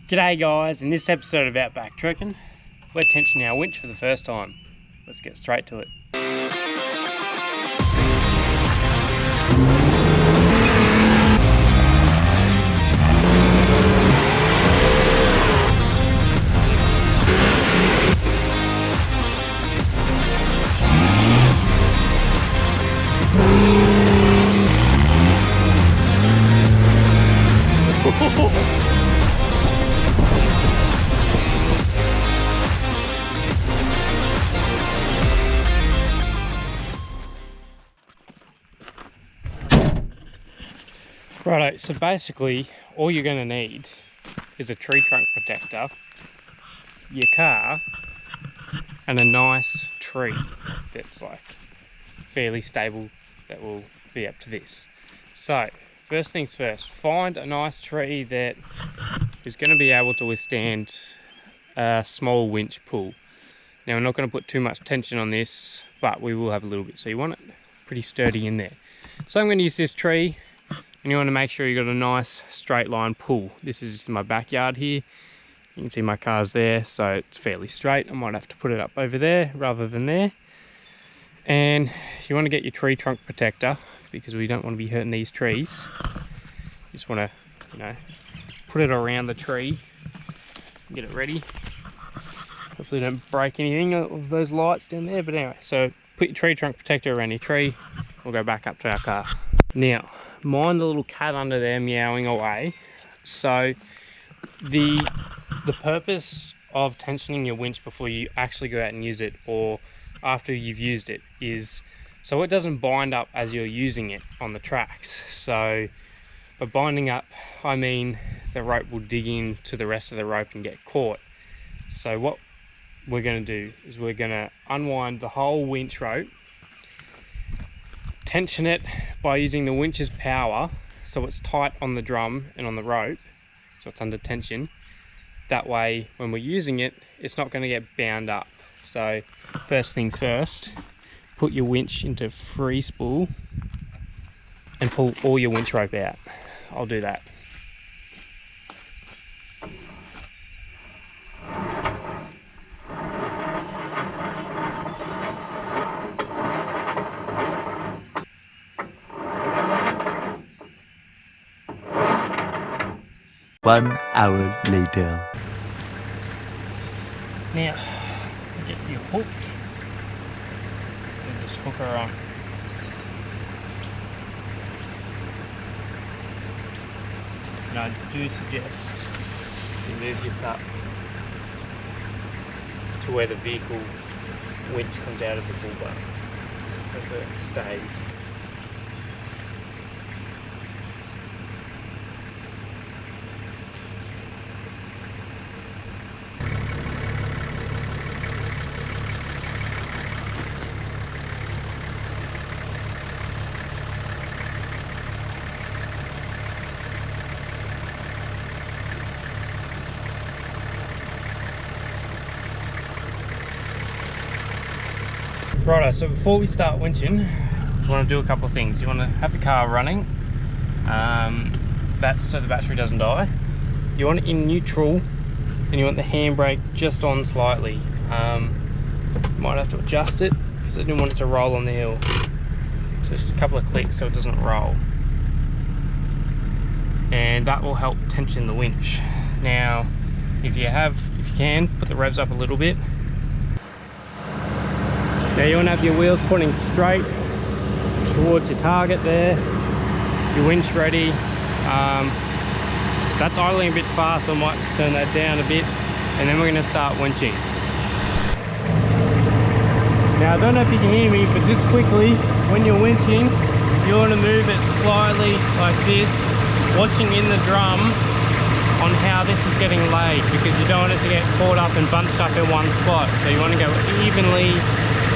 G'day guys, in this episode of OutbackTrekking, we're tensioning our winch for the first time. Let's get straight to it. Righto, so basically all you're going to need is a tree trunk protector, your car, and a nice tree that's like fairly stable that will be up to this. So first things first, find a nice tree that is going to be able to withstand a small winch pull. Now we're not going to put too much tension on this, but we will have a little bit, so you want it pretty sturdy in there. So I'm going to use this tree. And you want to make sure you've got a nice straight line pull. This is just my backyard here. You can see my car's there, so it's fairly straight. I might have to put it up over there rather than there. And you want to get your tree trunk protector because we don't want to be hurting these trees. You just want to, put it around the tree, get it ready. Hopefully don't break anything of those lights down there. But anyway, so put your tree trunk protector around your tree. We'll go back up to our car. Now, mind the little cat under there meowing away. So the purpose of tensioning your winch before you actually go out and use it, or after you've used it, is so it doesn't bind up as you're using it on the tracks. So by binding up, I mean the rope will dig into the rest of the rope and get caught. So what we're going to do is we're going to unwind the whole winch rope, tension it by using the winch's power so it's tight on the drum and on the rope, so it's under tension. That way when we're using it, it's not going to get bound up. So first things first, put your winch into free spool and pull all your winch rope out. I'll do that. One hour later. Now, get your hook and just hook her on. And I do suggest you move this up to where the vehicle winch comes out of the bull bar, so it stays. Righto, so before we start winching, you want to do a couple of things. You want to have the car running, that's so the battery doesn't die. You want it in neutral, and you want the handbrake just on slightly. Might have to adjust it because I didn't want it to roll on the hill. So just a couple of clicks so it doesn't roll. And that will help tension the winch. Now, if you can, put the revs up a little bit. Now you want to have your wheels pointing straight towards your target there, your winch ready. That's idling a bit fast, I might turn that down a bit, and then we're going to start winching. Now I don't know if you can hear me, but just quickly, when you're winching, you want to move it slightly like this, watching in the drum on how this is getting laid, because you don't want it to get caught up and bunched up in one spot. So you want to go evenly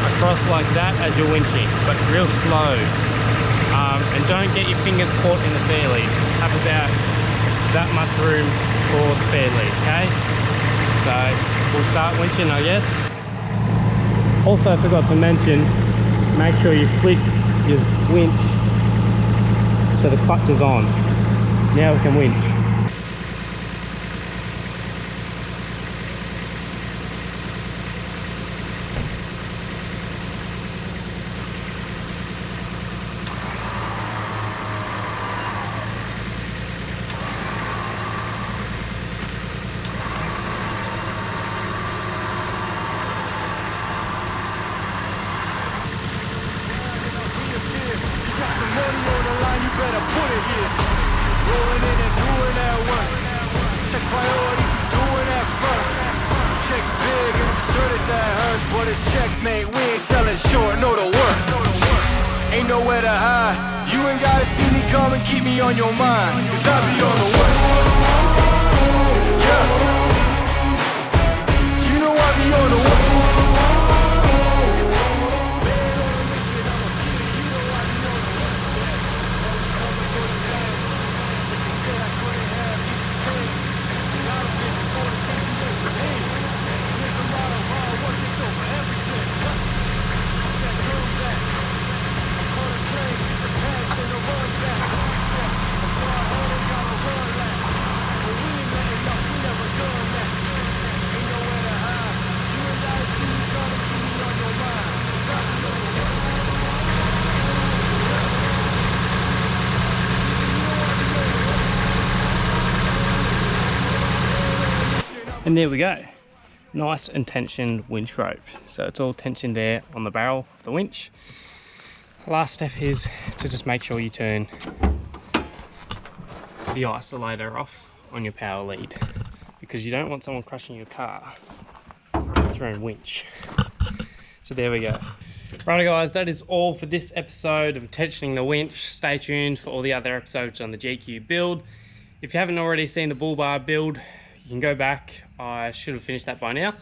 across like that as you're winching, but real slow. And don't get your fingers caught in the fair lead. Have about that much room for the fair lead, okay? So we'll start winching, I guess. Also, I forgot to mention, make sure you flick your winch so the clutch is on. Now we can winch. priorities, I'm doing that first. Check's big and I'm sure that hurts, but it's checkmate. We ain't selling short, know the work. Ain't nowhere to hide. You ain't gotta see me come and keep me on your mind, cause I be on the way. Yeah. You know I be on the way. And there we go, nice and tensioned winch rope. So it's all tensioned there on the barrel of the winch. Last step is to just make sure you turn the isolator off on your power lead, because you don't want someone crushing your car with your own winch. So there we go. Right guys, that is all for this episode of tensioning the winch. Stay tuned for all the other episodes on the GQ build. If you haven't already seen the bull bar build, you can go back. I should have finished that by now.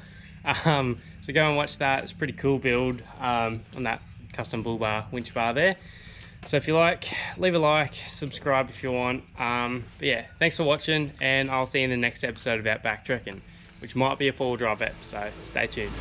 So go and watch that. It's a pretty cool build on that custom bull bar, winch bar there. So if you like, leave a like, subscribe if you want. But yeah, thanks for watching, and I'll see you in the next episode of OutbackTrekking, which might be a 4-wheel drive episode. Stay tuned.